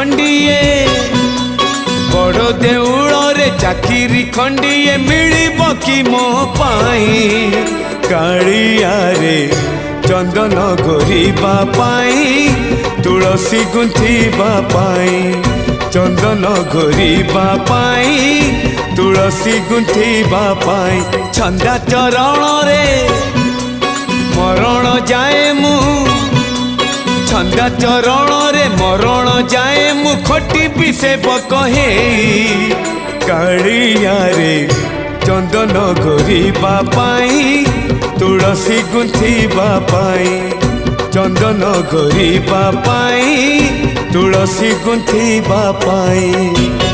खंडिए बड़ देउल रे चाकिरी खंडिए मिलिब कि मो पाई कालिया रे चंदन घोरिबा पाई तुलसी गुंथिबा पाई चंदन घोरिबा पाई तुलसी गुंथिबा पाई छंदा चरण रे मरण जाए मु छंदा चरण रे मरण जाए मु खटिबि से कहे कालिया रे चंदन घोरिबा पाई तुलसी गुंथिबा पाई चंदन घोरिबा पाई तुलसी गुंथिबा पाई।